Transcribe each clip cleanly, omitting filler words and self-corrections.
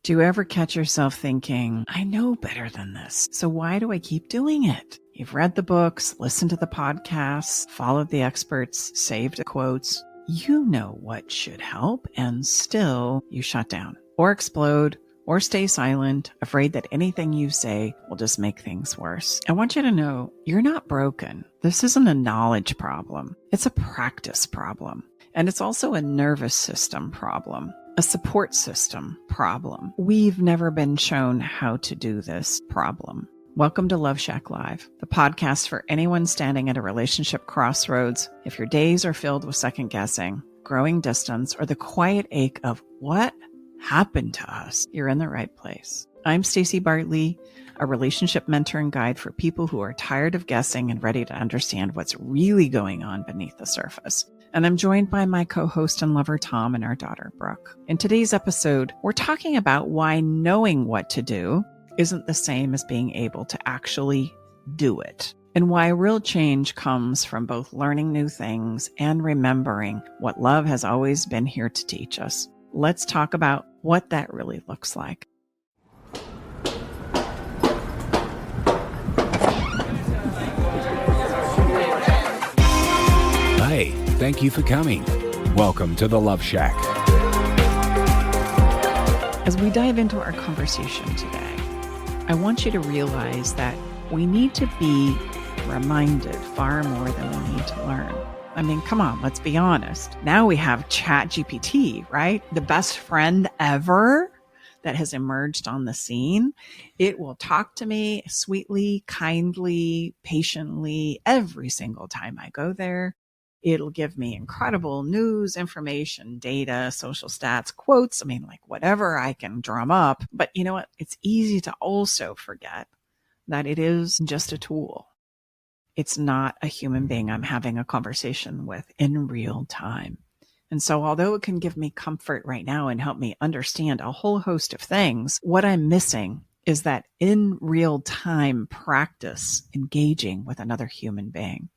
Do you ever catch yourself thinking, I know better than this, so why do I keep doing it? You've read the books, listened to the podcasts, followed the experts, saved the quotes. You know what should help, and still you shut down or explode or stay silent, afraid that anything you say will just make things worse. I want you to know you're not broken. This isn't a knowledge problem. It's a practice problem. And it's also a nervous system problem. A support system problem. We've never been shown how to do this problem. Welcome to Love Shack Live, the podcast for anyone standing at a relationship crossroads. If your days are filled with second guessing, growing distance, or the quiet ache of what happened to us, you're in the right place. I'm Staci Bartley, a relationship mentor and guide for people who are tired of guessing and ready to understand what's really going on beneath the surface. And I'm joined by my co-host and lover, Tom, and our daughter, Brooke. In today's episode, we're talking about why knowing what to do isn't the same as being able to actually do it, and why real change comes from both learning new things and remembering what love has always been here to teach us. Let's talk about what that really looks like. Hey, thank you for coming. Welcome to the Love Shack. As we dive into our conversation today, I want you to realize that we need to be reminded far more than we need to learn. I mean, come on, let's be honest. Now we have ChatGPT, right? The best friend ever that has emerged on the scene. It will talk to me sweetly, kindly, patiently every single time I go there. It'll give me incredible news, information, data, social stats, quotes. I mean, like whatever I can drum up. But you know what? It's easy to also forget that it is just a tool. It's not a human being I'm having a conversation with in real time. And so although it can give me comfort right now and help me understand a whole host of things, what I'm missing is that in real time practice engaging with another human being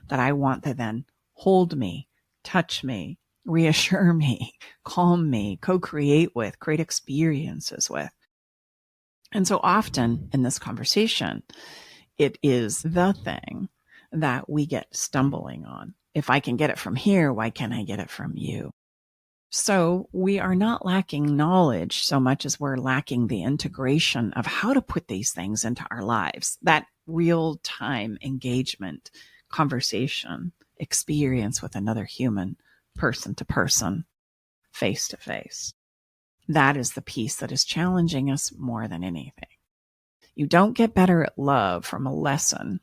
that I want to then hold me, touch me, reassure me, calm me, co-create with, create experiences with. And so often in this conversation, it is the thing that we get stumbling on. If I can get it from here, why can't I get it from you? So we are not lacking knowledge so much as we're lacking the integration of how to put these things into our lives, that real-time engagement, conversation, experience with another human, person to person, face to face. That is the piece that is challenging us more than anything. You don't get better at love from a lesson.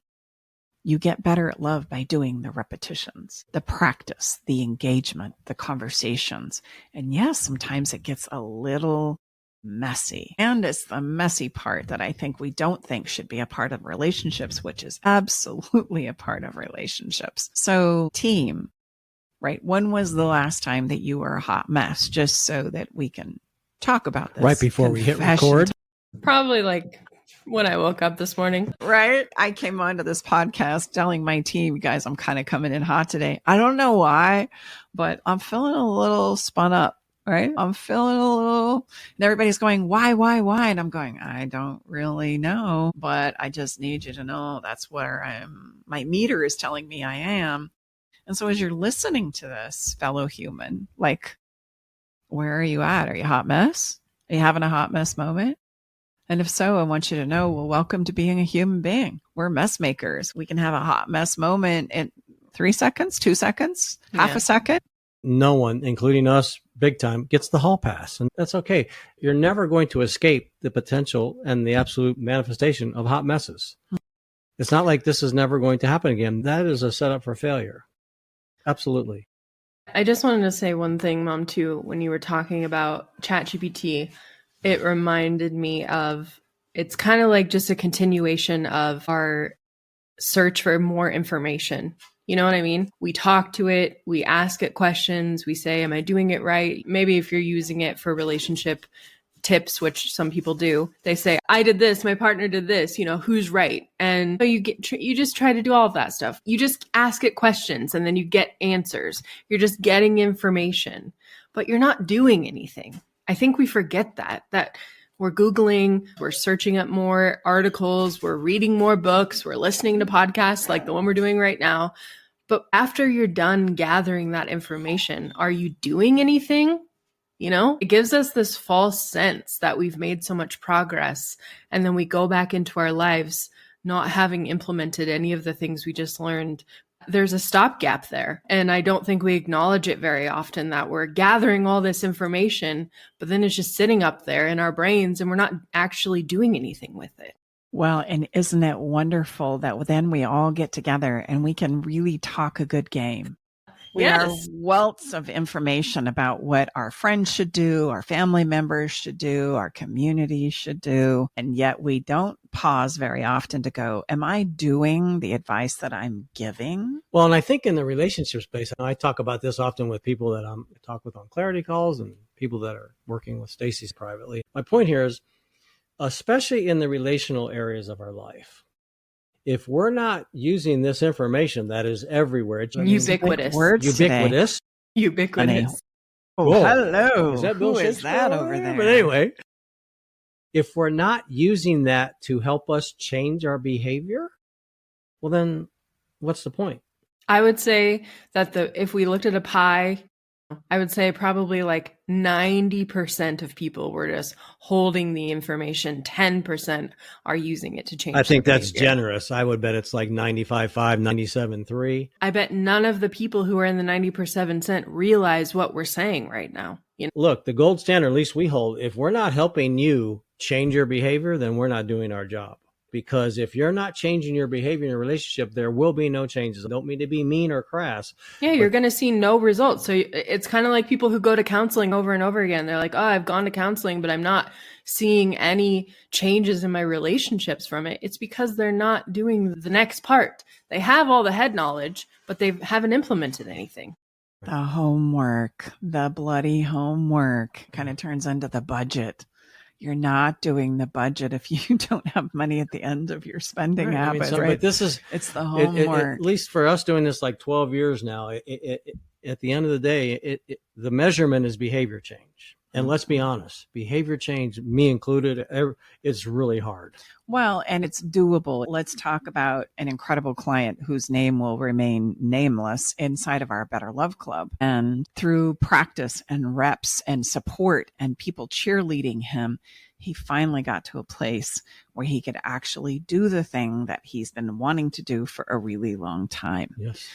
You get better at love by doing the repetitions, the practice, the engagement, the conversations. And yes, sometimes it gets a little messy. And it's the messy part that I think we don't think should be a part of relationships, which is absolutely a part of relationships. So team, right? When was the last time that you were a hot mess? Just so that we can talk about this. Right before we hit record. Probably like when I woke up this morning. Right? I came onto this podcast telling my team, guys, I'm kind of coming in hot today. I don't know why, but I'm feeling a little spun up. Right? I'm feeling a little, and everybody's going, why? And I'm going, I don't really know, but I just need you to know that's where I am. My meter is telling me I am. And so as you're listening to this, fellow human, like, where are you at? Are you a hot mess? Are you having a hot mess moment? And if so, I want you to know, well, welcome to being a human being. We're mess makers. We can have a hot mess moment in 3 seconds, 2 seconds, half a second. No one, including us, big time, gets the hall pass. And that's okay. You're never going to escape the potential and the absolute manifestation of hot messes. It's not like this is never going to happen again. That is a setup for failure. Absolutely. I just wanted to say one thing, Mom, too. When you were talking about ChatGPT, it reminded me of, it's kind of like just a continuation of our search for more information. You know what I mean? We talk to it, we ask it questions, we say, am I doing it right? Maybe if you're using it for relationship tips, which some people do, they say, I did this, my partner did this, who's right? And you just try to do all of that stuff. You just ask it questions and then you get answers. You're just getting information, but you're not doing anything. I think we forget that We're Googling, we're searching up more articles, we're reading more books, we're listening to podcasts like the one we're doing right now. But after you're done gathering that information, are you doing anything? It gives us this false sense that we've made so much progress. And then we go back into our lives not having implemented any of the things we just learned. There's a stopgap there. And I don't think we acknowledge it very often, that we're gathering all this information, but then it's just sitting up there in our brains and we're not actually doing anything with it. Well, and isn't it wonderful that then we all get together and we can really talk a good game? We are wealths of information about what our friends should do, our family members should do, our community should do. And yet we don't pause very often to go, am I doing the advice that I'm giving? Well, and I think in the relationship space, and I talk about this often with people that I talk with on clarity calls and people that are working with Staci privately. My point here is, especially in the relational areas of our life, if we're not using this information that is everywhere, it's ubiquitous. Ubiquitous. Oh, whoa. Hello. Is that Bill Who is that over there? But anyway, if we're not using that to help us change our behavior, well, then what's the point? I would say that if we looked at a pie, I would say probably like 90% of people were just holding the information. 10% are using it to change. I think that's behavior. generous. I would bet it's like 95.5, 97.3. I bet none of the people who are in the 90% realize what we're saying right now. Look, the gold standard, at least we hold, if we're not helping you change your behavior, then we're not doing our job. Because if you're not changing your behavior in a relationship, there will be no changes. I don't mean to be mean or crass. Yeah, you're going to see no results. So it's kind of like people who go to counseling over and over again. They're like, oh, I've gone to counseling, but I'm not seeing any changes in my relationships from it. It's because they're not doing the next part. They have all the head knowledge, but they haven't implemented anything. The homework, the bloody homework kind of turns into the budget. You're not doing the budget if you don't have money at the end of your spending habit, right? But it's the homework. At least for us doing this like 12 years now, at the end of the day, the measurement is behavior change. And let's be honest, behavior change, me included, it's really hard. Well, and it's doable. Let's talk about an incredible client whose name will remain nameless inside of our Better Love Club. And through practice and reps and support and people cheerleading him, he finally got to a place where he could actually do the thing that he's been wanting to do for a really long time. Yes.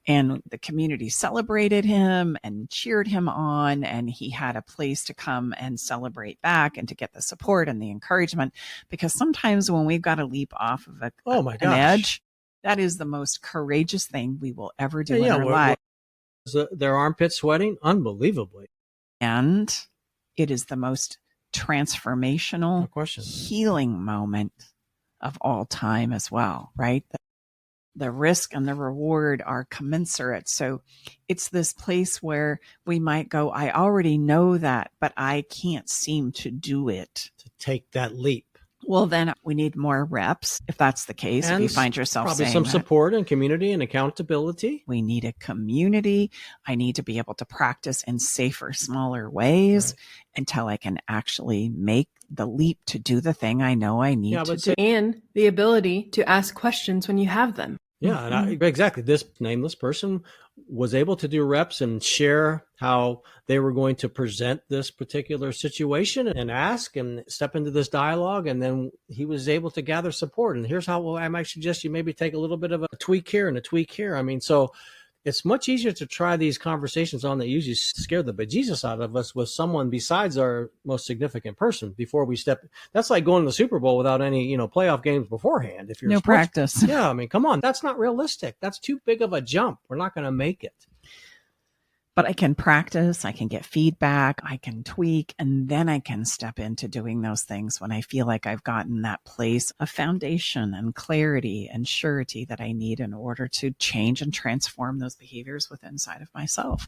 And the community celebrated him and cheered him on, and he had a place to come and celebrate back and to get the support and the encouragement. Because sometimes when we've got to leap off of an edge, that is the most courageous thing we will ever do in our life. Their armpits sweating? Unbelievably. And it is the most transformational, healing moment of all time as well, right? The risk and the reward are commensurate. So it's this place where we might go, I already know that, but I can't seem to do it. To take that leap. Well, then we need more reps, if that's the case. And if you find yourself probably saying some that, support and community and accountability. We need a community. I need to be able to practice in safer, smaller ways until I can actually make the leap to do the thing I know I need to do. And the ability to ask questions when you have them. Yeah, and exactly. This nameless person was able to do reps and share how they were going to present this particular situation and ask and step into this dialogue. And then he was able to gather support. And here's how I might suggest you maybe take a little bit of a tweak here and a tweak here. I mean, so it's much easier to try these conversations on that usually scare the bejesus out of us with someone besides our most significant person before we step. That's like going to the Super Bowl without any, playoff games beforehand. If you're practice. Yeah. I mean, come on. That's not realistic. That's too big of a jump. We're not going to make it. But I can practice, I can get feedback, I can tweak, and then I can step into doing those things when I feel like I've gotten that place of foundation and clarity and surety that I need in order to change and transform those behaviors within inside of myself.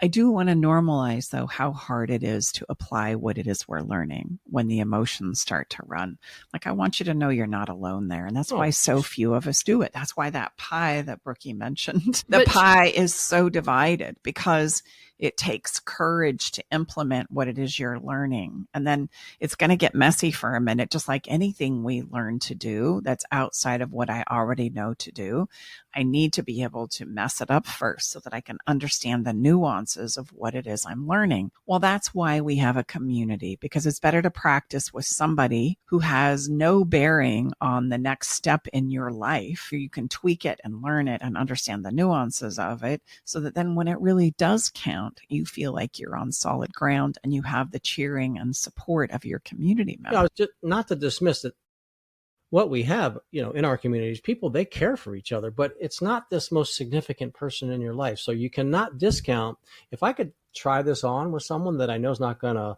I do want to normalize, though, how hard it is to apply what it is we're learning when the emotions start to run. Like, I want you to know you're not alone there. And that's why so few of us do it. That's why that pie that Brookie mentioned, the pie is so divided, because it takes courage to implement what it is you're learning. And then it's going to get messy for a minute, just like anything we learn to do that's outside of what I already know to do. I need to be able to mess it up first so that I can understand the nuances of what it is I'm learning. Well, that's why we have a community, because it's better to practice with somebody who has no bearing on the next step in your life. You can tweak it and learn it and understand the nuances of it, so that then when it really does count, you feel like you're on solid ground and you have the cheering and support of your community members. Just not to dismiss it. What we have, in our communities, people, they care for each other, but it's not this most significant person in your life. So you cannot discount, if I could try this on with someone that I know is not going to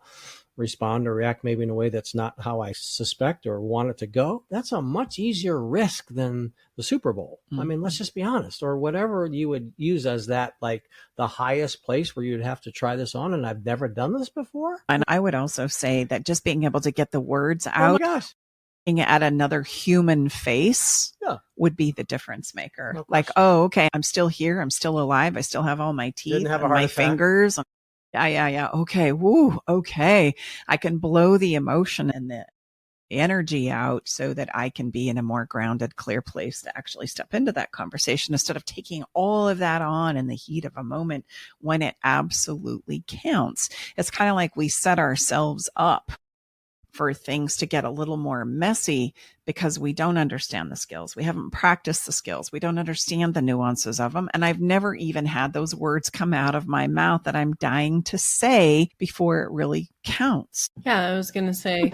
respond or react maybe in a way that's not how I suspect or want it to go, that's a much easier risk than the Super Bowl. Mm-hmm. I mean, let's just be honest, or whatever you would use as that, like the highest place where you'd have to try this on. And I've never done this before. And I would also say that just being able to get the words out. Oh my gosh. At another human face would be the difference maker. No like, oh, okay, I'm still here. I'm still alive. I still have all my teeth and my fingers. Yeah. Okay. Woo. Okay. I can blow the emotion and the energy out so that I can be in a more grounded, clear place to actually step into that conversation, instead of taking all of that on in the heat of a moment when it absolutely counts. It's kind of like we set ourselves up for things to get a little more messy because we don't understand the skills. We haven't practiced the skills. We don't understand the nuances of them. And I've never even had those words come out of my mouth that I'm dying to say before it really counts. Yeah, I was going to say,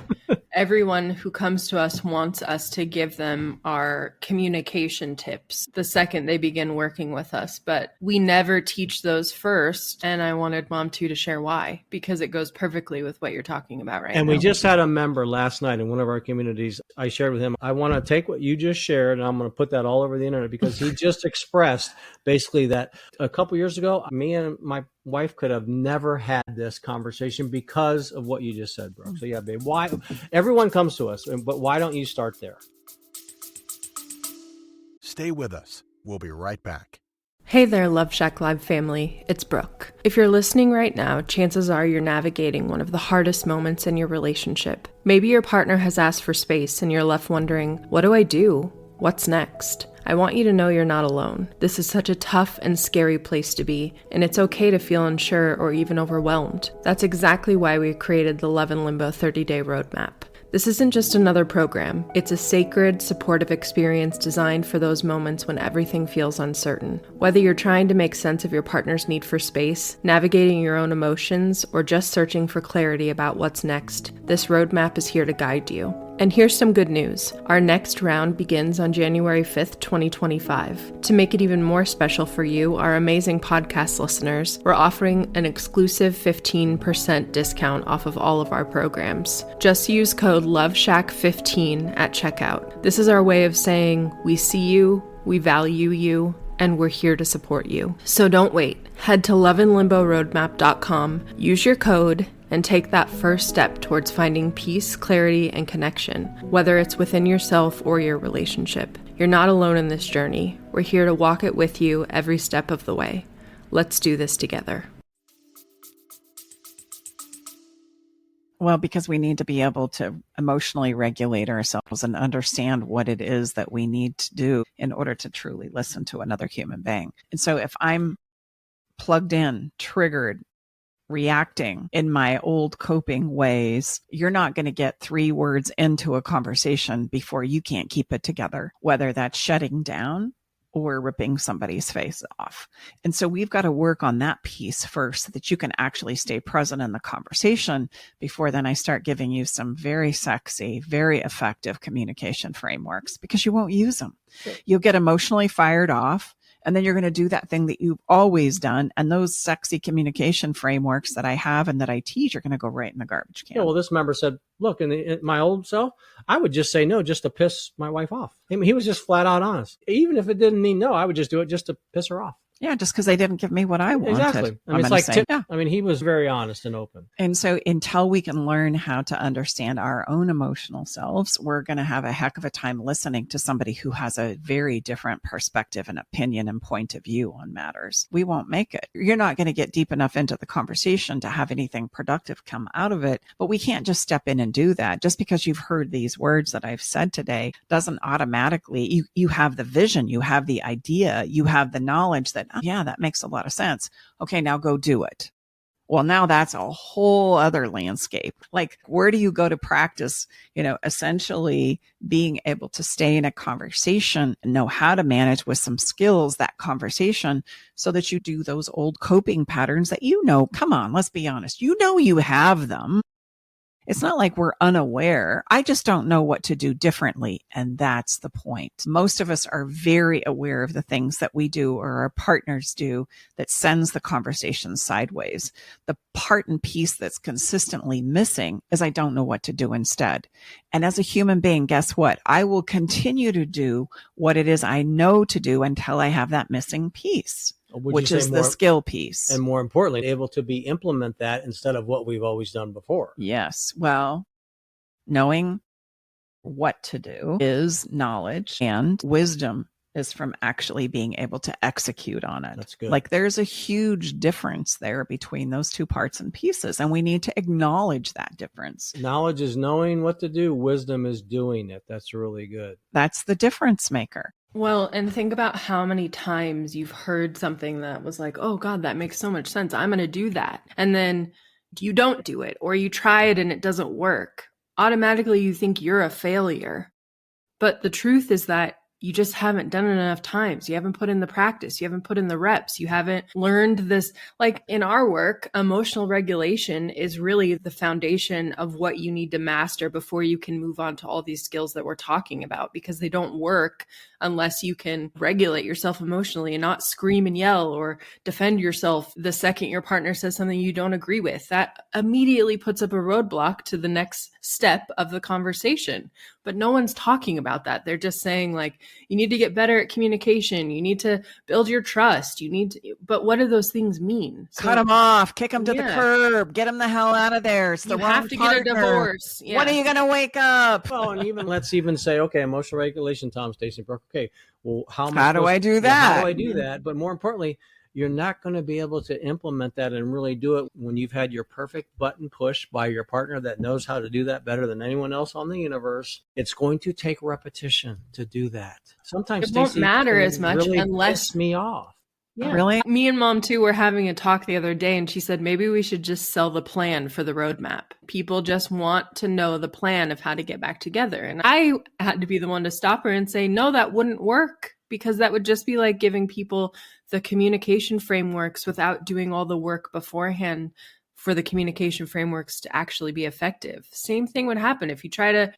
everyone who comes to us wants us to give them our communication tips the second they begin working with us, but we never teach those first. And I wanted Mom to share why, because it goes perfectly with what you're talking about right now. And we just had a member last night in one of our communities. I shared with him, I want to take what you just shared and I'm going to put that all over the internet, because he just expressed basically that a couple years ago, me and my wife could have never had this conversation because of what you just said, Brooke. So yeah, babe, why everyone comes to us, but why don't you start there? Stay with us. We'll be right back. Hey there, Love Shack Live family. It's Brooke. If you're listening right now, chances are you're navigating one of the hardest moments in your relationship. Maybe your partner has asked for space and you're left wondering, what do I do? What's next? I want you to know you're not alone. This is such a tough and scary place to be, and it's okay to feel unsure or even overwhelmed. That's exactly why we created the Love in Limbo 30-Day Roadmap. This isn't just another program. It's a sacred, supportive experience designed for those moments when everything feels uncertain. Whether you're trying to make sense of your partner's need for space, navigating your own emotions, or just searching for clarity about what's next, this roadmap is here to guide you. And here's some good news. Our next round begins on January 5th, 2025. To make it even more special for you, our amazing podcast listeners, we're offering an exclusive 15% discount off of all of our programs. Just use code LOVESHACK15 at checkout. This is our way of saying we see you, we value you, and we're here to support you. So don't wait. Head to loveinlimboroadmap.com, use your code, and take that first step towards finding peace, clarity, and connection, whether it's within yourself or your relationship. You're not alone in this journey. We're here to walk it with you every step of the way. Let's do this together. Well, because we need to be able to emotionally regulate ourselves and understand what it is that we need to do in order to truly listen to another human being. And so if I'm plugged in, triggered, reacting in my old coping ways, you're not going to get 3 words into a conversation before you can't keep it together, whether that's shutting down or ripping somebody's face off. And so we've got to work on that piece first so that you can actually stay present in the conversation before then I start giving you some very sexy, very effective communication frameworks, because you won't use them. You'll get emotionally fired off. And then you're going to do that thing that you've always done. And those sexy communication frameworks that I have and that I teach are going to go right in the garbage can. Yeah, well, this member said, look, in my old self, I would just say no just to piss my wife off. I mean, he was just flat out honest. Even if it didn't mean no, I would just do it just to piss her off. Yeah, just because they didn't give me what I wanted. Exactly. I mean, it's like, I mean, he was very honest and open. And so until we can learn how to understand our own emotional selves, we're going to have a heck of a time listening to somebody who has a very different perspective and opinion and point of view on matters. We won't make it. You're not going to get deep enough into the conversation to have anything productive come out of it, but we can't just step in and do that. Just because you've heard these words that I've said today doesn't automatically, you have the vision, you have the idea, you have the knowledge that, oh, yeah, that makes a lot of sense. Okay, now go do it. Well, now that's a whole other landscape. Like, where do you go to practice, essentially being able to stay in a conversation and know how to manage with some skills that conversation so that you do those old coping patterns that, come on, let's be honest, you have them. It's not like we're unaware. I just don't know what to do differently. And that's the point. Most of us are very aware of the things that we do or our partners do that sends the conversation sideways. The part and piece that's consistently missing is I don't know what to do instead. And as a human being, guess what? I will continue to do what it is I know to do until I have that missing piece. Which is the skill piece. And more importantly, able to implement that instead of what we've always done before. Yes. Well, knowing what to do is knowledge, and wisdom is from actually being able to execute on it. That's good. Like, there's a huge difference there between those two parts and pieces, and we need to acknowledge that difference. Knowledge is knowing what to do. Wisdom is doing it. That's really good. That's the difference maker. Well, and think about how many times you've heard something that was like, oh God, that makes so much sense. I'm going to do that. And then you don't do it, or you try it and it doesn't work. Automatically, you think you're a failure. But the truth is that you just haven't done it enough times. You haven't put in the practice. You haven't put in the reps. You haven't learned this. Like in our work, emotional regulation is really the foundation of what you need to master before you can move on to all these skills that we're talking about, because they don't work unless you can regulate yourself emotionally and not scream and yell or defend yourself the second your partner says something you don't agree with. That immediately puts up a roadblock to the next step of the conversation. But no one's talking about that. They're just saying, like, you need to get better at communication. You need to build your trust. But what do those things mean? Cut them off, kick them to the curb, get them the hell out of there. It's the wrong have to partner. Get a divorce. Yeah. When are you going to wake up? Well, and let's say, okay, emotional regulation, Tom, Staci, Brooke. Okay, well, how do I do that? How do I do that? But more importantly, you're not going to be able to implement that and really do it when you've had your perfect button pushed by your partner that knows how to do that better than anyone else on the universe. It's going to take repetition to do that. Sometimes it won't matter as much really unless piss me off. Yeah. Really? Me and Mom too were having a talk the other day, and she said maybe we should just sell the plan for the roadmap. People just want to know the plan of how to get back together. And I had to be the one to stop her and say, no, that wouldn't work, because that would just be like giving people the communication frameworks without doing all the work beforehand for the communication frameworks to actually be effective. Same thing would happen if you try to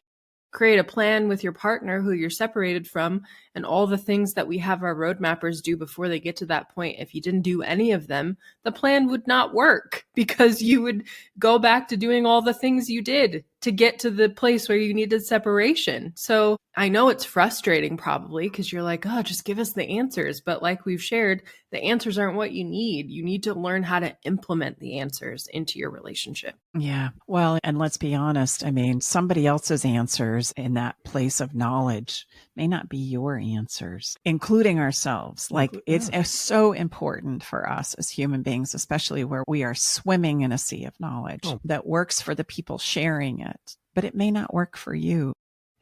create a plan with your partner who you're separated from, and all the things that we have our roadmappers do before they get to that point. If you didn't do any of them, the plan would not work, because you would go back to doing all the things you did to get to the place where you needed separation. So I know it's frustrating probably, because you're like, oh, just give us the answers. But like we've shared, the answers aren't what you need. You need to learn how to implement the answers into your relationship. Yeah. Well, and let's be honest. I mean, somebody else's answers in that place of knowledge may not be your answers, including ourselves. Like, it's so important for us as human beings, especially where we are swimming in a sea of knowledge that works for the people sharing it, but it may not work for you.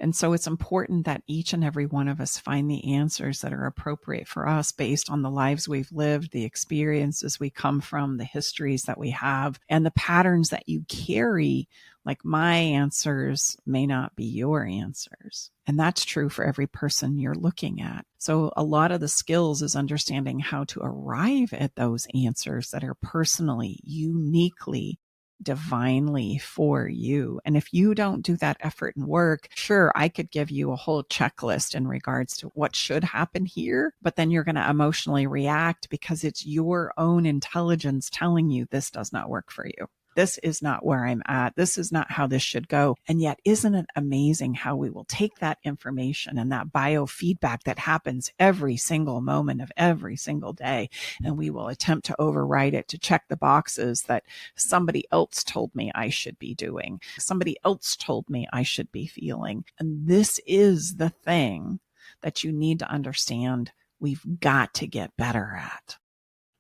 And so it's important that each and every one of us find the answers that are appropriate for us based on the lives we've lived, the experiences we come from, the histories that we have, and the patterns that you carry. Like, my answers may not be your answers. And that's true for every person you're looking at. So a lot of the skills is understanding how to arrive at those answers that are personally, uniquely, divinely for you. And if you don't do that effort and work, sure, I could give you a whole checklist in regards to what should happen here, but then you're going to emotionally react because it's your own intelligence telling you this does not work for you. This is not where I'm at. This is not how this should go. And yet, isn't it amazing how we will take that information and that biofeedback that happens every single moment of every single day, and we will attempt to override it to check the boxes that somebody else told me I should be doing. Somebody else told me I should be feeling. And this is the thing that you need to understand we've got to get better at,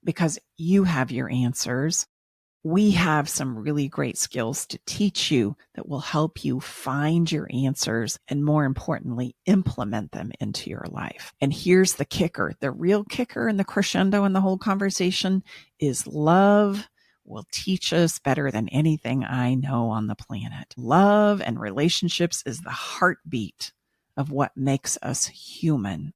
because you have your answers. We have some really great skills to teach you that will help you find your answers and, more importantly, implement them into your life. And here's the kicker. The real kicker and the crescendo in the whole conversation is love will teach us better than anything I know on the planet. Love and relationships is the heartbeat of what makes us human.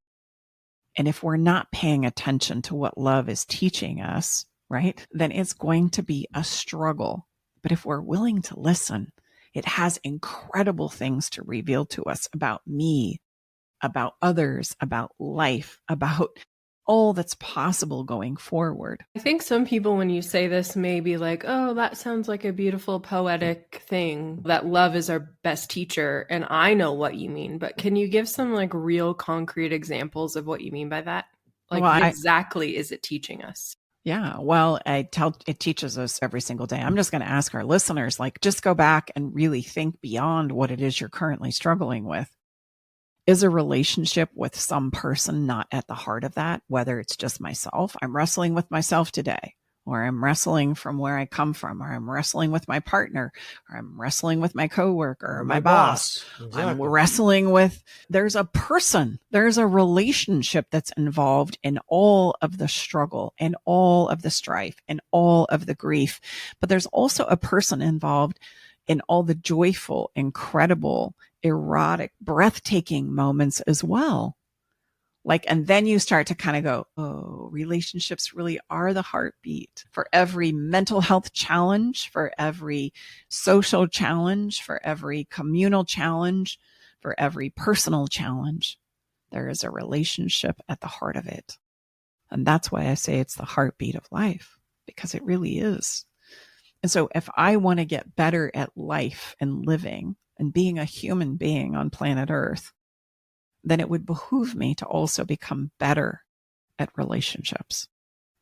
And if we're not paying attention to what love is teaching us, right, then it's going to be a struggle. But if we're willing to listen, it has incredible things to reveal to us about me, about others, about life, about all that's possible going forward. I think some people, when you say this, may be like, oh, that sounds like a beautiful poetic thing, that love is our best teacher. And I know what you mean, but can you give some like real concrete examples of what you mean by that? Like, Well, exactly is it teaching us? Yeah, well, it teaches us every single day. I'm just going to ask our listeners, like, just go back and really think beyond what it is you're currently struggling with. Is a relationship with some person not at the heart of that? Whether it's just myself, I'm wrestling with myself today, or I'm wrestling from where I come from, or I'm wrestling with my partner, or I'm wrestling with my coworker or my boss. Exactly. I'm wrestling with, there's a person, there's a relationship that's involved in all of the struggle and all of the strife and all of the grief. But there's also a person involved in all the joyful, incredible, erotic, breathtaking moments as well. Like, and then you start to kind of go, oh, relationships really are the heartbeat for every mental health challenge, for every social challenge, for every communal challenge, for every personal challenge. There is a relationship at the heart of it. And that's why I say it's the heartbeat of life, because it really is. And so if I want to get better at life and living and being a human being on planet Earth, then it would behoove me to also become better at relationships,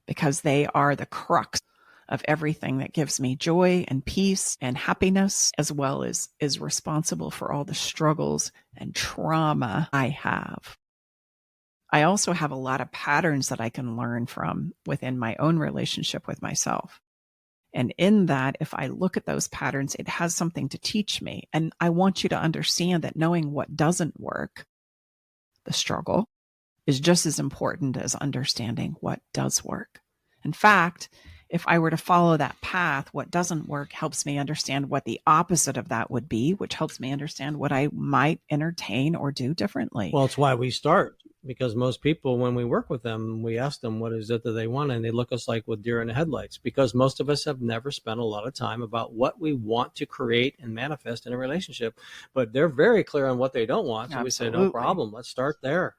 because they are the crux of everything that gives me joy and peace and happiness, as well as is responsible for all the struggles and trauma I have. I also have a lot of patterns that I can learn from within my own relationship with myself. And in that, if I look at those patterns, it has something to teach me. And I want you to understand that knowing what doesn't work, the struggle, is just as important as understanding what does work. In fact, if I were to follow that path, what doesn't work helps me understand what the opposite of that would be, which helps me understand what I might entertain or do differently. Well, it's why we start, because most people, when we work with them, we ask them what is it that they want, and they look us like with deer in the headlights, because most of us have never spent a lot of time about what we want to create and manifest in a relationship. But they're very clear on what they don't want. So Absolutely. we say, no problem, let's start there.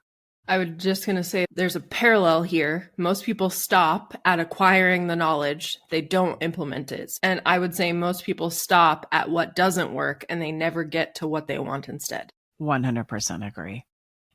I was just going to say there's a parallel here. Most people stop at acquiring the knowledge. They don't implement it. And I would say most people stop at what doesn't work and they never get to what they want instead. 100% agree.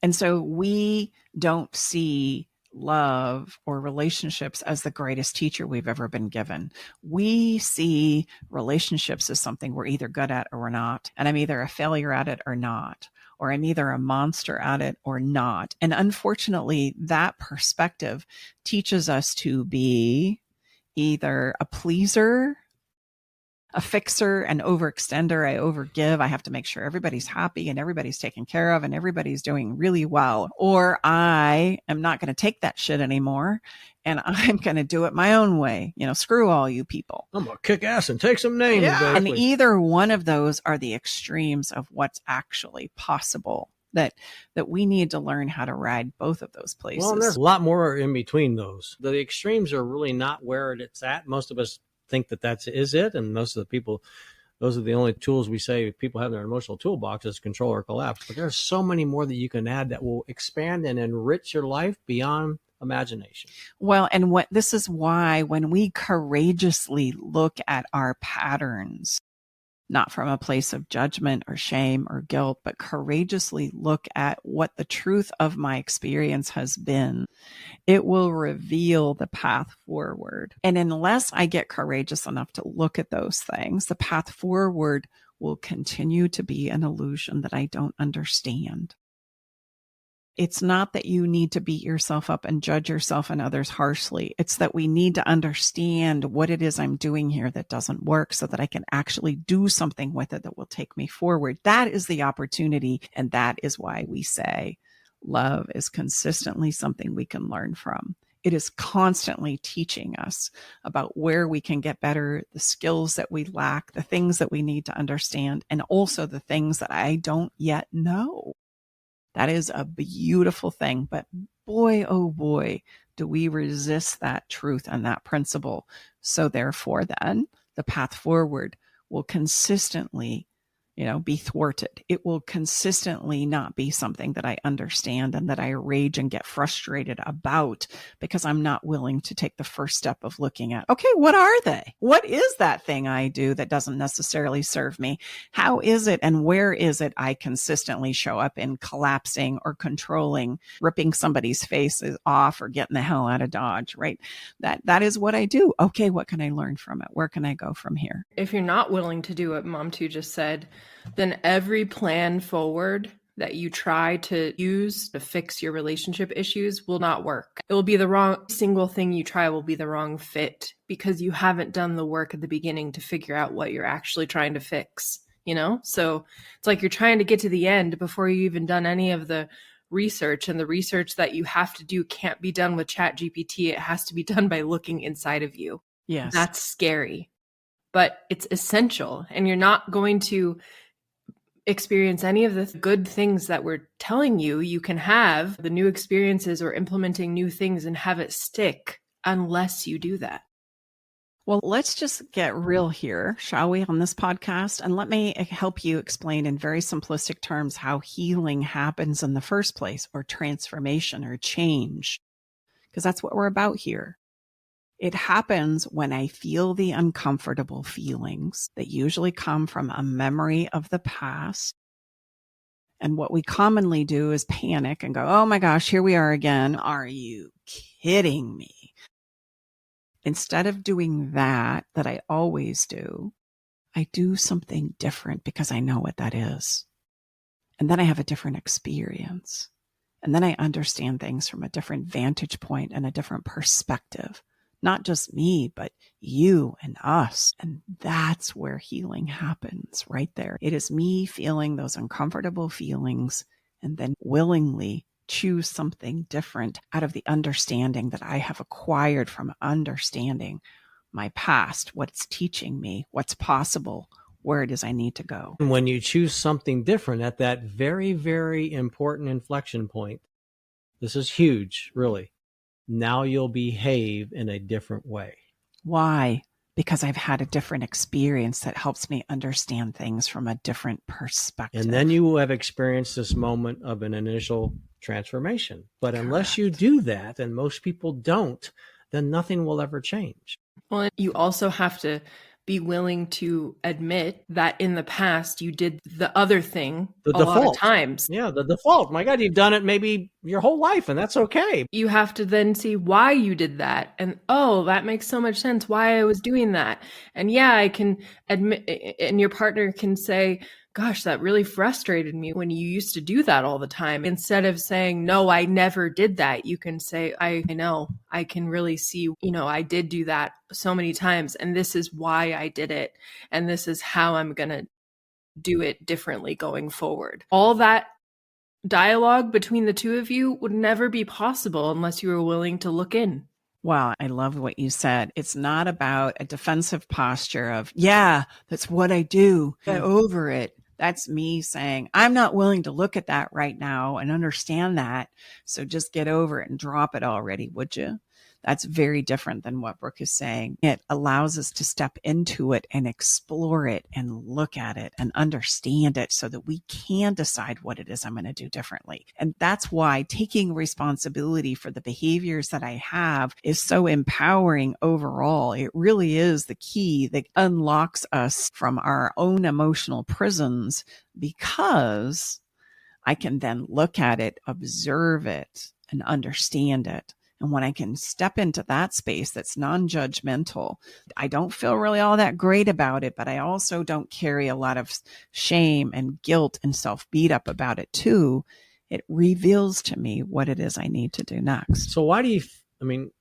And so we don't see love or relationships as the greatest teacher we've ever been given. We see relationships as something we're either good at or we're not. And I'm either a failure at it or not, or I'm either a monster at it or not. And unfortunately, that perspective teaches us to be either a pleaser, a fixer, an overextender. I overgive. I have to make sure everybody's happy and everybody's taken care of and everybody's doing really well. Or I am not going to take that shit anymore and I'm going to do it my own way. You know, screw all you people. I'm going to kick ass and take some names. Yeah. And basically. either one of those are the extremes of what's actually possible. That we need to learn how to ride both of those places. Well, and there's a lot more in between those. The extremes are really not where it's at. Most of us think that is it, and most of the people, those are the only tools we say people have in their emotional toolbox is control or collapse. But there's so many more that you can add that will expand and enrich your life beyond imagination. Well, and this is why when we courageously look at our patterns, not from a place of judgment or shame or guilt, but courageously look at what the truth of my experience has been, it will reveal the path forward. And unless I get courageous enough to look at those things, the path forward will continue to be an illusion that I don't understand. It's not that you need to beat yourself up and judge yourself and others harshly. It's that we need to understand what it is I'm doing here that doesn't work so that I can actually do something with it that will take me forward. That is the opportunity. And that is why we say love is consistently something we can learn from. It is constantly teaching us about where we can get better, the skills that we lack, the things that we need to understand, and also the things that I don't yet know. That is a beautiful thing, but boy, oh boy, do we resist that truth and that principle. So therefore then the path forward will consistently, be thwarted. It will consistently not be something that I understand and that I rage and get frustrated about because I'm not willing to take the first step of looking at, okay, what are they? What is that thing I do that doesn't necessarily serve me? How is it and where is it I consistently show up in collapsing or controlling, ripping somebody's faces off or getting the hell out of Dodge, right? That is what I do. Okay, what can I learn from it? Where can I go from here? If you're not willing to do what Mom 2 just said, then every plan forward that you try to use to fix your relationship issues will not work. It will be the wrong single thing you try will be the wrong fit because you haven't done the work at the beginning to figure out what you're actually trying to fix, So it's like you're trying to get to the end before you even done any of the research, and the research that you have to do can't be done with ChatGPT. It has to be done by looking inside of you. Yes. That's scary, but it's essential, and you're not going to experience any of the good things that we're telling you can have, the new experiences or implementing new things and have it stick unless you do that. Well, let's just get real here, shall we, on this podcast? And let me help you explain in very simplistic terms how healing happens in the first place, or transformation or change, because that's what we're about here. It happens when I feel the uncomfortable feelings that usually come from a memory of the past. And what we commonly do is panic and go, oh my gosh, here we are again. Are you kidding me? Instead of doing that I always do, I do something different because I know what that is. And then I have a different experience. And then I understand things from a different vantage point and a different perspective. Not just me, but you and us. And that's where healing happens, right there. It is me feeling those uncomfortable feelings and then willingly choose something different out of the understanding that I have acquired from understanding my past, what it's teaching me, what's possible, where it is I need to go. And when you choose something different at that very, very important inflection point, this is huge, really. Now you'll behave in a different way. Why? Because I've had a different experience that helps me understand things from a different perspective. And then you will have experienced this moment of an initial transformation. But unless you do that, and most people don't, then nothing will ever change. Well, you also have to be willing to admit that in the past you did the other thing lot of times. Yeah, the default. My God, you've done it maybe your whole life, and that's okay. You have to then see why you did that. And that makes so much sense why I was doing that. And yeah, I can admit, and your partner can say, gosh, that really frustrated me when you used to do that all the time. Instead of saying, no, I never did that, you can say, I know, I can really see, I did do that so many times, and this is why I did it. And this is how I'm going to do it differently going forward. All that dialogue between the two of you would never be possible unless you were willing to look in. Wow, I love what you said. It's not about a defensive posture of, yeah, that's what I do. Get over it. That's me saying, I'm not willing to look at that right now and understand that. So just get over it and drop it already, would you? That's very different than what Brooke is saying. It allows us to step into it and explore it and look at it and understand it so that we can decide what it is I'm going to do differently. And that's why taking responsibility for the behaviors that I have is so empowering overall. It really is the key that unlocks us from our own emotional prisons, because I can then look at it, observe it, and understand it. And when I can step into that space that's non-judgmental, I don't feel really all that great about it, but I also don't carry a lot of shame and guilt and self-beat up about it too. It reveals to me what it is I need to do next. So why do you, I mean,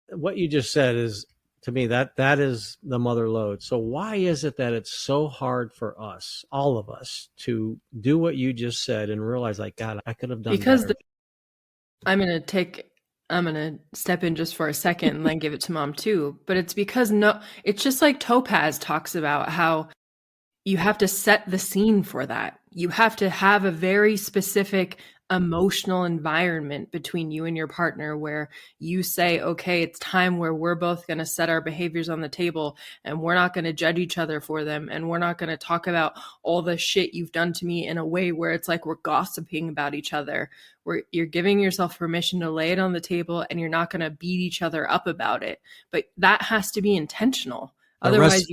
what you just said is, to me, that is the mother lode. So why is it that it's so hard for us, all of us, to do what you just said and realize, like, God, I could have done better? I'm going to step in just for a second and then give it to Mom too. But it's because it's just like Topaz talks about how you have to set the scene for that. You have to have a very specific emotional environment between you and your partner where you say, okay, it's time where we're both going to set our behaviors on the table, and we're not going to judge each other for them. And we're not going to talk about all the shit you've done to me in a way where it's like we're gossiping about each other, where you're giving yourself permission to lay it on the table, and you're not going to beat each other up about it. But that has to be intentional. Otherwise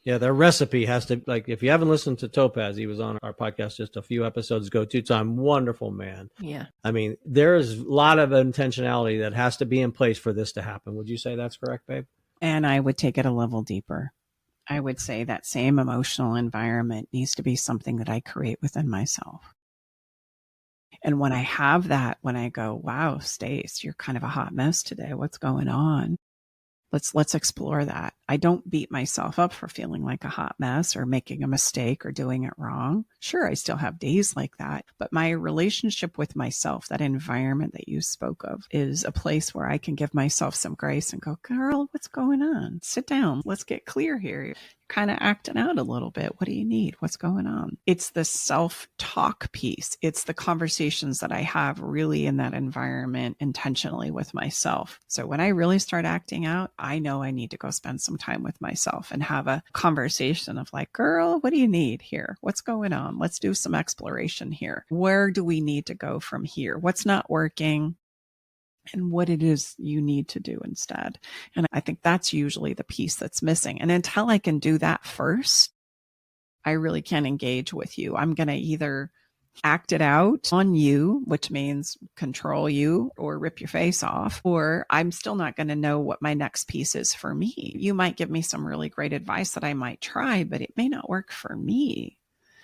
their recipe has to, like, if you haven't listened to Topaz, he was on our podcast just a few episodes ago, two-time wonderful man. Yeah. I mean, there is a lot of intentionality that has to be in place for this to happen. Would you say that's correct, babe? And I would take it a level deeper. I would say that same emotional environment needs to be something that I create within myself. And when I have that, when I go, wow, Stace, you're kind of a hot mess today. What's going on? Let's explore that. I don't beat myself up for feeling like a hot mess or making a mistake or doing it wrong. Sure, I still have days like that, but my relationship with myself, that environment that you spoke of, is a place where I can give myself some grace and go, girl, what's going on? Sit down. Let's get clear here. You're kind of acting out a little bit. What do you need? What's going on? It's the self-talk piece. It's the conversations that I have really in that environment intentionally with myself. So when I really start acting out, I know I need to go spend some time with myself and have a conversation of like, girl, what do you need here? What's going on? Let's do some exploration here. Where do we need to go from here? What's not working? And what it is you need to do instead. And I think that's usually the piece that's missing. And until I can do that first, I really can't engage with you. I'm going to either act it out on you, which means control you or rip your face off, or I'm still not going to know what my next piece is for me. You might give me some really great advice that I might try, but it may not work for me.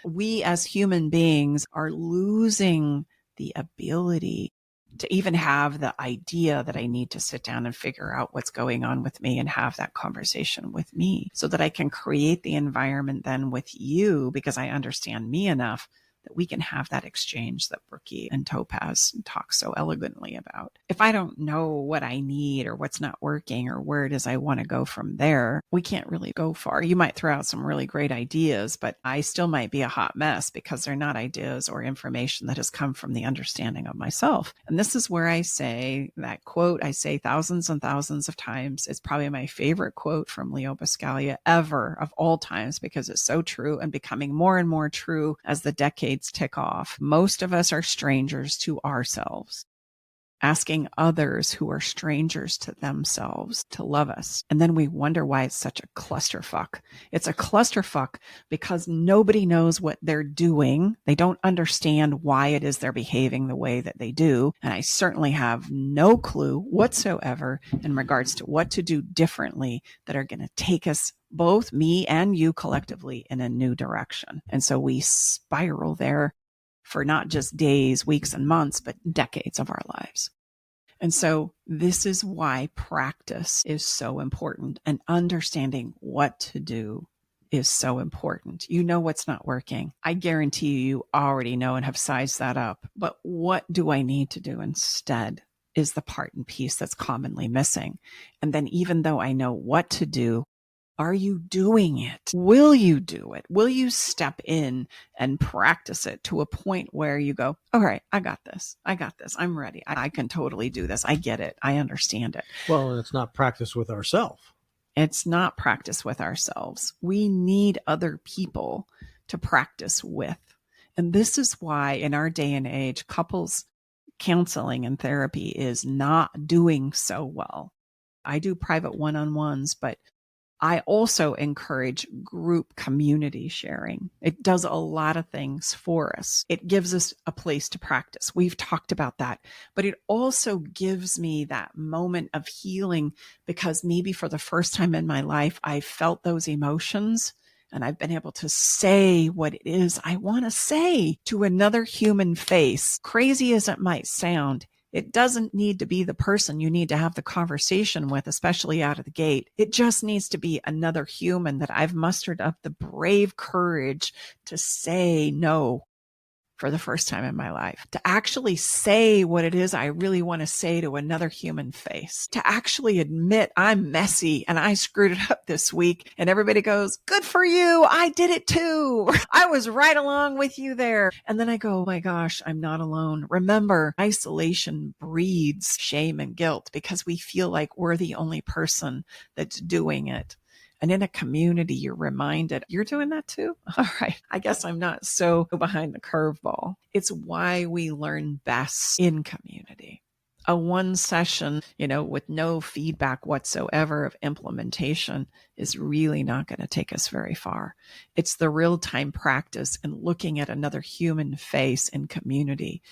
We as human beings are losing the ability to even have the idea that I need to sit down and figure out what's going on with me and have that conversation with me so that I can create the environment then with you, because I understand me enough that we can have that exchange that Brooke and Topaz talk so elegantly about. If I don't know what I need or what's not working or where it is I want to go from there, we can't really go far. You might throw out some really great ideas, but I still might be a hot mess because they're not ideas or information that has come from the understanding of myself. And this is where I say that quote I say thousands and thousands of times. It's probably my favorite quote from Leo Buscaglia ever, of all times, because it's so true and becoming more and more true as the decades tick off. Most of us are strangers to ourselves, asking others who are strangers to themselves to love us. And then we wonder why it's such a clusterfuck. It's a clusterfuck because nobody knows what they're doing. They don't understand why it is they're behaving the way that they do. And I certainly have no clue whatsoever in regards to what to do differently that are going to take us, both me and you collectively, in a new direction. And so we spiral there for not just days, weeks, and months, but decades of our lives. And so this is why practice is so important, and understanding what to do is so important. You know what's not working. I guarantee you already know and have sized that up. But what do I need to do instead is the part and piece that's commonly missing. And then even though I know what to do, Are you doing it? Will you do it? Will you step in and practice it to a point where you go, all right, I got this. I got this. I'm ready. I can totally do this. I get it. I understand it. Well, and it's not practice with ourselves. It's not practice with ourselves. We need other people to practice with. And this is why in our day and age, couples counseling and therapy is not doing so well. I do private one-on-ones, but I also encourage group community sharing. It does a lot of things for us. It gives us a place to practice. We've talked about that, but it also gives me that moment of healing because maybe for the first time in my life, I felt those emotions and I've been able to say what it is I want to say to another human face. Crazy as it might sound, it doesn't need to be the person you need to have the conversation with, especially out of the gate. It just needs to be another human that I've mustered up the brave courage to say no for the first time in my life, to actually say what it is I really want to say to another human face, to actually admit I'm messy and I screwed it up this week. And everybody goes, good for you. I did it too. I was right along with you there. And then I go, oh my gosh, I'm not alone. Remember, isolation breeds shame and guilt because we feel like we're the only person that's doing it. And in a community, you're reminded, you're doing that too? All right. I guess I'm not so behind the curveball. It's why we learn best in community. A one session, with no feedback whatsoever of implementation is really not going to take us very far. It's the real-time practice and looking at another human face in community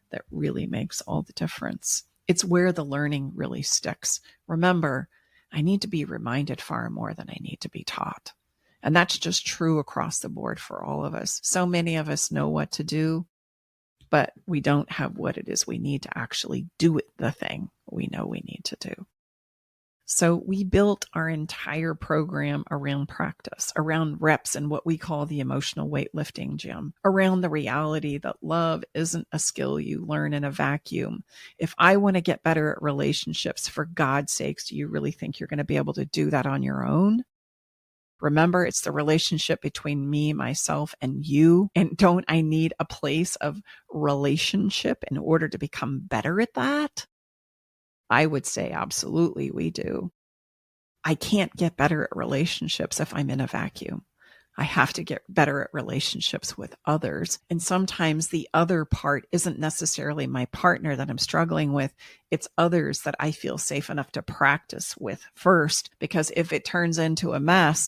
that really makes all the difference. It's where the learning really sticks. Remember, I need to be reminded far more than I need to be taught. And that's just true across the board for all of us. So many of us know what to do, but we don't have what it is we need to actually do the thing we know we need to do. So we built our entire program around practice, around reps and what we call the emotional weightlifting gym, around the reality that love isn't a skill you learn in a vacuum. If I want to get better at relationships, for God's sakes, do you really think you're going to be able to do that on your own? Remember, it's the relationship between me, myself, and you. And don't I need a place of relationship in order to become better at that? I would say absolutely we do. I can't get better at relationships if I'm in a vacuum. I have to get better at relationships with others. And sometimes the other part isn't necessarily my partner that I'm struggling with. It's others that I feel safe enough to practice with first, because if it turns into a mess,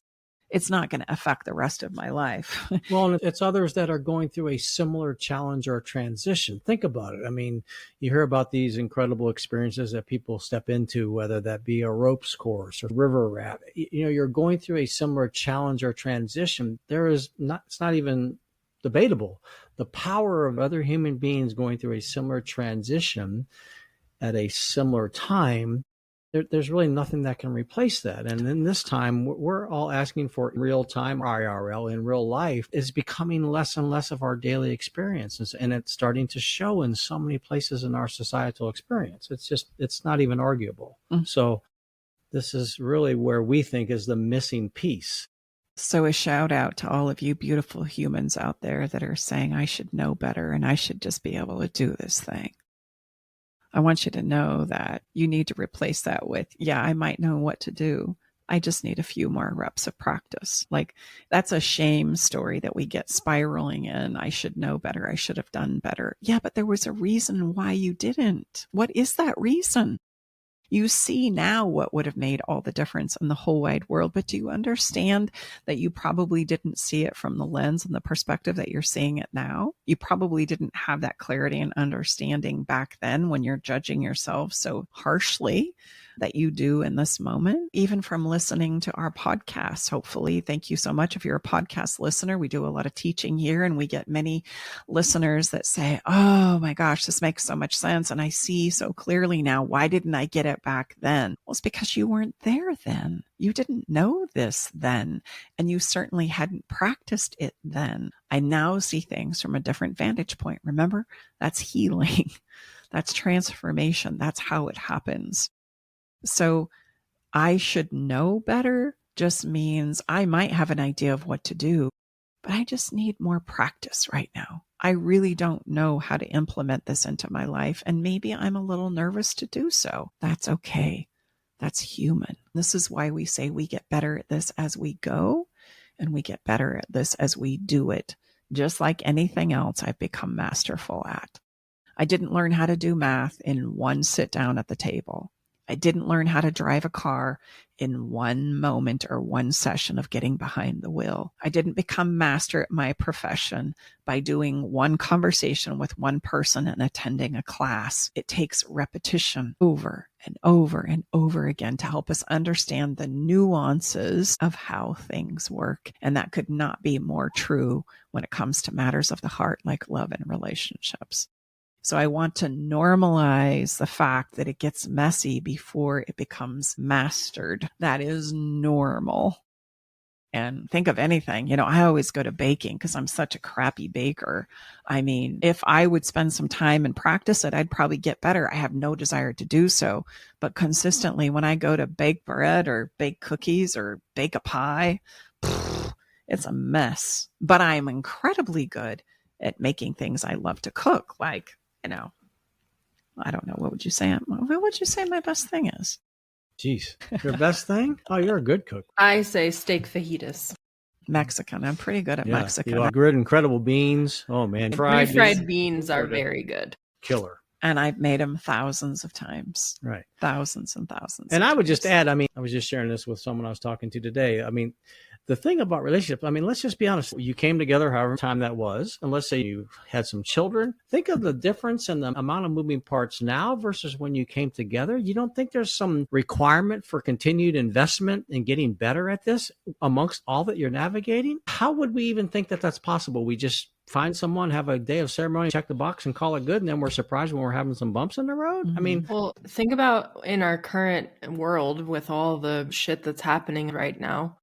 it's not going to affect the rest of my life. Well, and it's others that are going through a similar challenge or transition. Think about it. I mean, you hear about these incredible experiences that people step into, whether that be a ropes course or river raft. You're going through a similar challenge or transition. It's not even debatable. The power of other human beings going through a similar transition at a similar time, there's really nothing that can replace that. And in this time, we're all asking for real-time IRL in real life is becoming less and less of our daily experiences. And it's starting to show in so many places in our societal experience. It's not even arguable. Mm-hmm. So this is really where we think is the missing piece. So a shout out to all of you beautiful humans out there that are saying, I should know better and I should just be able to do this thing. I want you to know that you need to replace that with, yeah, I might know what to do. I just need a few more reps of practice. Like, that's a shame story that we get spiraling in. I should know better. I should have done better. Yeah, but there was a reason why you didn't. What is that reason? You see now what would have made all the difference in the whole wide world, but do you understand that you probably didn't see it from the lens and the perspective that you're seeing it now? You probably didn't have that clarity and understanding back then when you're judging yourself so harshly that you do in this moment, even from listening to our podcasts. Hopefully, thank you so much if you're a podcast listener. We do a lot of teaching here and we get many listeners that say, oh my gosh, this makes so much sense. And I see so clearly now, why didn't I get it back then? Well, it's because you weren't there then. You didn't know this then, and you certainly hadn't practiced it then. I now see things from a different vantage point. Remember, that's healing. That's transformation. That's how it happens. So I should know better. just means I might have an idea of what to do, but I just need more practice right now. I really don't know how to implement this into my life, and maybe I'm a little nervous to do so. That's okay. That's human. This is why we say we get better at this as we go, and we get better at this as we do it. Just like anything else I've become masterful at. I didn't learn how to do math in one sit down at the table. I didn't learn how to drive a car in one moment or one session of getting behind the wheel. I didn't become master at my profession by doing one conversation with one person and attending a class. It takes repetition over and over and over again to help us understand the nuances of how things work. And that could not be more true when it comes to matters of the heart like love and relationships. So I want to normalize the fact that it gets messy before it becomes mastered. That is normal. And think of anything, I always go to baking because I'm such a crappy baker. I mean, if I would spend some time and practice it, I'd probably get better. I have no desire to do so. But consistently, when I go to bake bread or bake cookies or bake a pie, it's a mess. But I'm incredibly good at making things I love to cook, like, I don't know. What would you say? What would you say my best thing is? Jeez. Your best thing? Oh, you're a good cook. I say steak fajitas. Mexican. I'm pretty good at Mexican. You are good, incredible beans. Oh, man. Refried beans are very good. Killer. And I've made them thousands of times. Right. Thousands and thousands. And I would just add, I was just sharing this with someone I was talking to today. The thing about relationships, let's just be honest. You came together however time that was, and let's say you had some children. Think of the difference in the amount of moving parts now versus when you came together. You don't think there's some requirement for continued investment in getting better at this amongst all that you're navigating? How would we even think that that's possible? We just find someone, have a day of ceremony, check the box and call it good, and then we're surprised when we're having some bumps in the road? Mm-hmm. Well, think about in our current world with all the shit that's happening right now,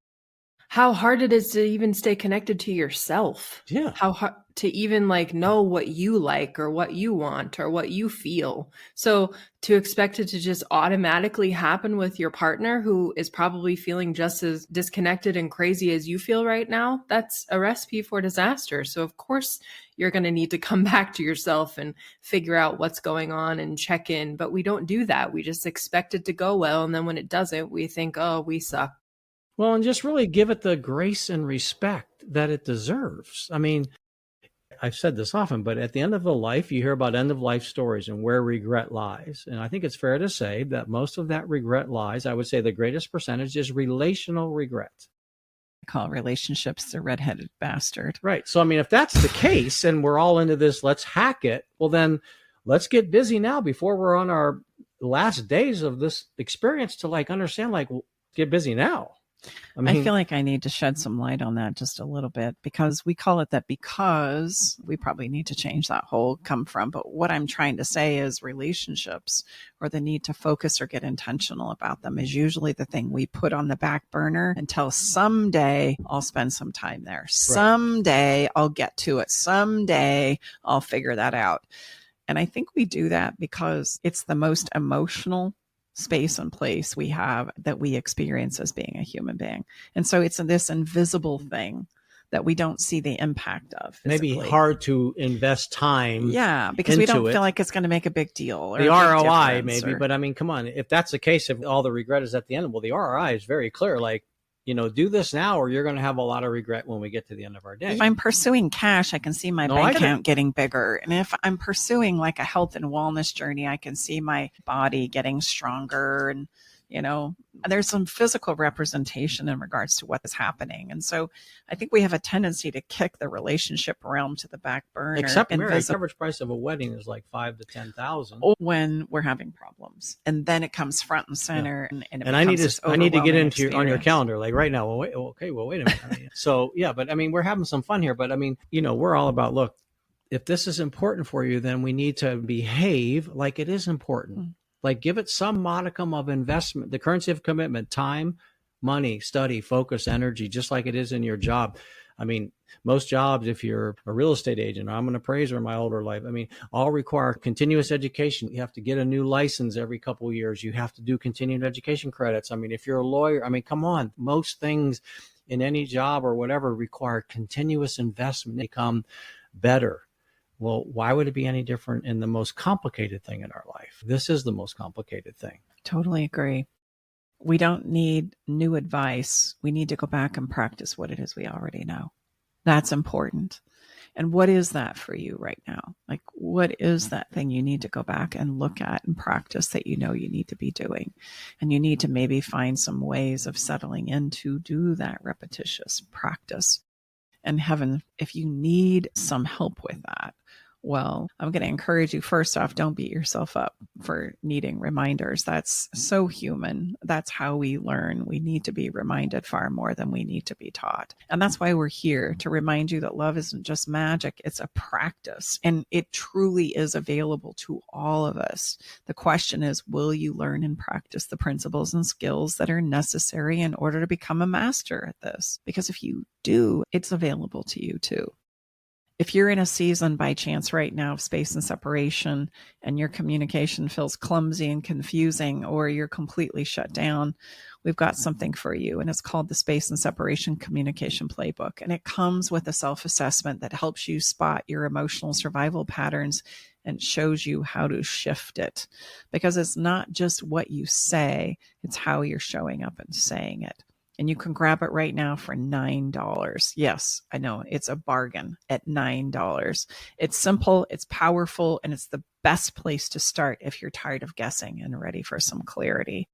how hard it is to even stay connected to yourself. Yeah. How hard to even know what you like or what you want or what you feel. So to expect it to just automatically happen with your partner who is probably feeling just as disconnected and crazy as you feel right now, that's a recipe for disaster. So of course you're going to need to come back to yourself and figure out what's going on and check in. But we don't do that. We just expect it to go well. And then when it doesn't, we think, oh, we suck. Well, and just really give it the grace and respect that it deserves. I've said this often, but at the end of a life, you hear about end of life stories and where regret lies. And I think it's fair to say that most of that regret lies, I would say the greatest percentage is relational regret. I call relationships the redheaded bastard. Right. So, if that's the case and we're all into this, let's hack it. Well, then let's get busy now before we're on our last days of this experience to understand, get busy now. I feel like I need to shed some light on that just a little bit because we call it that because we probably need to change that whole come from. But what I'm trying to say is relationships or the need to focus or get intentional about them is usually the thing we put on the back burner until someday I'll spend some time there. Right. Someday I'll get to it. Someday I'll figure that out. And I think we do that because it's the most emotional space and place we have that we experience as being a human being. And so it's this invisible thing that we don't see the impact of physically. Maybe hard to invest time. Yeah, because we don't feel like it's going to make a big deal. Or the ROI maybe, but come on, if that's the case, if all the regret is at the end, well, the ROI is very clear. Do this now or you're going to have a lot of regret when we get to the end of our day. If I'm pursuing cash, I can see my bank account getting bigger. And if I'm pursuing a health and wellness journey, I can see my body getting stronger. And, there's some physical representation in regards to what is happening. And so I think we have a tendency to kick the relationship realm to the back burner. Except the average price of a wedding is like $5,000 to $10,000 when we're having problems, and then it comes front and center. Yeah. And I need to get into on your calendar right now. Wait a minute. So yeah, but we're having some fun here. But we're all about look. If this is important for you, then we need to behave like it is important. Mm-hmm. Give it some modicum of investment, the currency of commitment, time, money, study, focus, energy, just like it is in your job. I mean, most jobs, if you're a real estate agent, I'm an appraiser in my older life, I mean, all require continuous education. You have to get a new license every couple of years. You have to do continuing education credits. I mean, if you're a lawyer, I mean, come on, most things in any job or whatever require continuous investment to become better. Well, why would it be any different in the most complicated thing in our life? This is the most complicated thing. Totally agree. We don't need new advice. We need to go back and practice what it is we already know. That's important. And what is that for you right now? Like, what is that thing you need to go back and look at and practice that you know you need to be doing? And you need to maybe find some ways of settling in to do that repetitious practice. And heaven, if you need some help with that, well, I'm going to encourage you, first off, don't beat yourself up for needing reminders. That's so human. That's how we learn. We need to be reminded far more than we need to be taught. And that's why we're here, to remind you that love isn't just magic. It's a practice, and it truly is available to all of us. The question is, will you learn and practice the principles and skills that are necessary in order to become a master at this? Because if you do, it's available to you too. If you're in a season by chance right now of space and separation and your communication feels clumsy and confusing, or you're completely shut down, we've got something for you. And it's called the Space and Separation Communication Playbook. And it comes with a self-assessment that helps you spot your emotional survival patterns and shows you how to shift it. Because it's not just what you say, it's how you're showing up and saying it. And you can grab it right now for $9. Yes, I know, it's a bargain at $9. It's simple, it's powerful, and it's the best place to start if you're tired of guessing and ready for some clarity.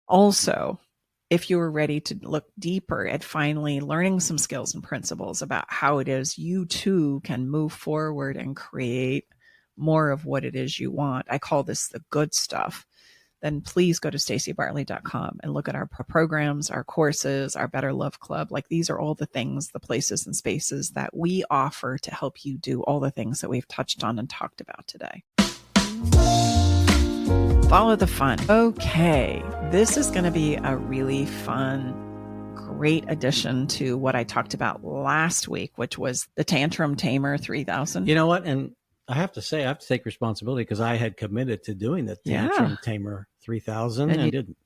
Also, if you're ready to look deeper at finally learning some skills and principles about how it is you too can move forward and create more of what it is you want, I call this the good stuff, then please go to stacibartley.com and look at our programs, our courses, our Better Love Club. Like, these are all the things, the places and spaces that we offer to help you do all the things that we've touched on and talked about today. Follow the fun. Okay, this is going to be a really fun, great addition to what I talked about last week, which was the Tantrum Tamer 3000. You know what? And I have to say, I have to take responsibility because I had committed to doing the Tantrum Tamer 3000 and didn't.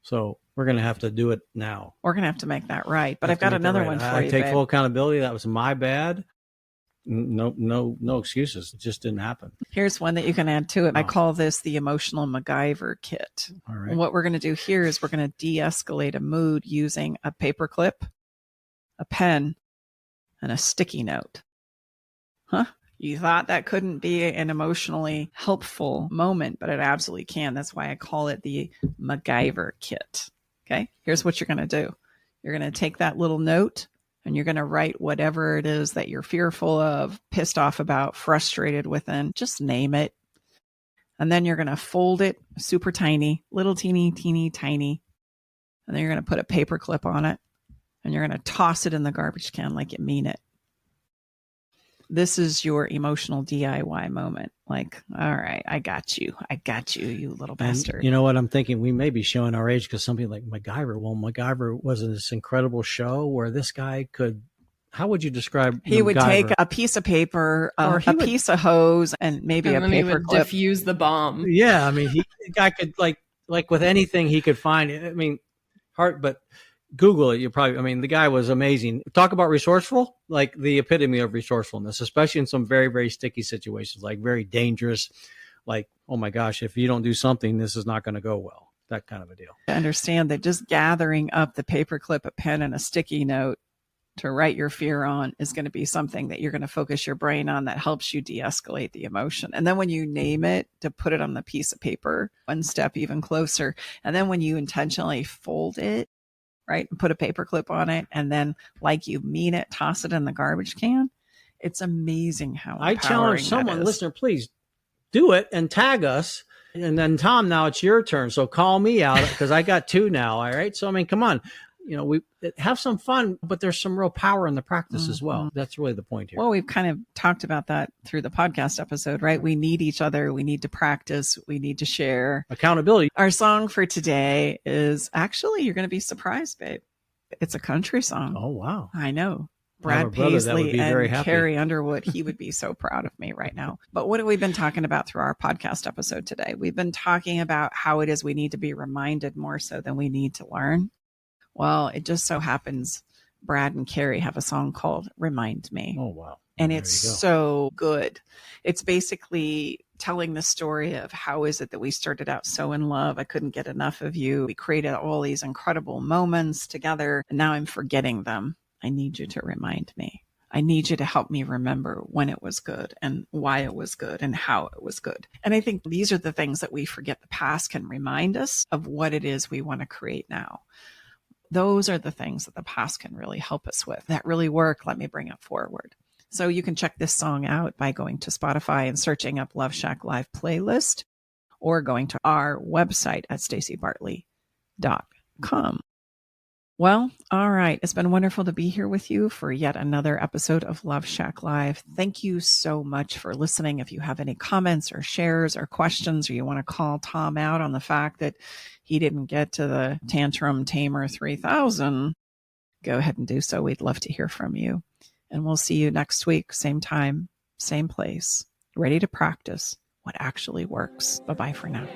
So we're going to have to do it now. We're going to have to make that right. But I've got another one for you. I take full accountability. That was my bad. No excuses. It just didn't happen. Here's one that you can add to it. I call this the emotional MacGyver kit. All right. And what we're going to do here is we're going to de-escalate a mood using a paper clip, a pen, and a sticky note. Huh? You thought that couldn't be an emotionally helpful moment, but it absolutely can. That's why I call it the MacGyver kit. Okay, here's what you're going to do. You're going to take that little note and you're going to write whatever it is that you're fearful of, pissed off about, frustrated within. Just name it. And then you're going to fold it super tiny, little teeny, tiny. And then you're going to put a paper clip on it and you're going to toss it in the garbage can like you mean it. This is your emotional DIY moment. Like, all right, I got you, you little bastard. And you know what I'm thinking? We may be showing our age because something like MacGyver. Well, MacGyver was this incredible show where this guy could, how would you describe He MacGyver? would take a piece of paper, or a piece of hose, and maybe a paper he would clip. diffuse the bomb. Yeah, I mean, the guy could, like with anything he could find. I mean, but Google it. You probably, I mean, the guy was amazing. Talk about resourceful, like the epitome of resourcefulness, especially in some very, very sticky situations, like very dangerous, like, oh my gosh, if you don't do something, this is not going to go well. That kind of a deal. To understand that just gathering up the paper clip, a pen, and a sticky note to write your fear on is going to be something that you're going to focus your brain on that helps you de-escalate the emotion. And then when you name it, to put it on the piece of paper, one step even closer. And then when you intentionally fold it, right, and put a paper clip on it, and then, like you mean it, toss it in the garbage can. It's amazing how I challenge someone, listener, please do it and tag us. And then Tom, now it's your turn. So call me out because I got two now. All right. So, I mean, come on, we have some fun, but there's some real power in the practice as well. That's really the point here. Well, we've kind of talked about that through the podcast episode, right? We need each other. We need to practice. We need to share. Accountability. Our song for today is actually, you're going to be surprised, babe. It's a country song. Oh, wow. I know. I have a Brad brother that would Paisley be very and happy. Carrie Underwood, he would be so proud of me right now. But what have we been talking about through our podcast episode today? We've been talking about how it is we need to be reminded more so than we need to learn. Well, it just so happens Brad and Carrie have a song called Remind Me. Oh, wow. And There it's you go. so good. It's basically telling the story of how is it that we started out so in love. I couldn't get enough of you. We created all these incredible moments together, and now I'm forgetting them. I need you to remind me. I need you to help me remember when it was good and why it was good and how it was good. And I think these are the things that we forget the past can remind us of what it is we want to create now. Those are the things that the past can really help us with. That really work. Let me bring it forward. So you can check this song out by going to Spotify and searching up Love Shack Live playlist, or going to our website at stacibartley.com. Well, all right. It's been wonderful to be here with you for yet another episode of Love Shack Live. Thank you so much for listening. If you have any comments or shares or questions, or you want to call Tom out on the fact that he didn't get to the Tantrum Tamer 3000, go ahead and do so. We'd love to hear from you. And we'll see you next week, same time, same place, ready to practice what actually works. Bye-bye for now.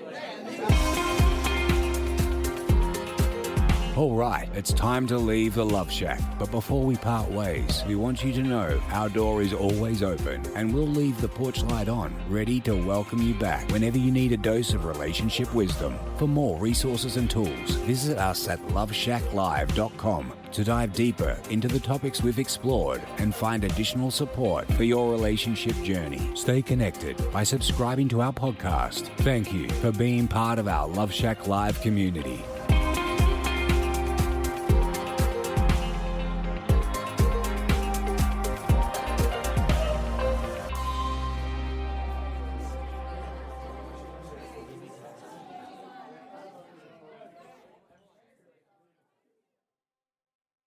All right, it's time to leave the Love Shack. But before we part ways, we want you to know our door is always open, and we'll leave the porch light on, ready to welcome you back whenever you need a dose of relationship wisdom. For more resources and tools, visit us at loveshacklive.com to dive deeper into the topics we've explored and find additional support for your relationship journey. Stay connected by subscribing to our podcast. Thank you for being part of our Love Shack Live community.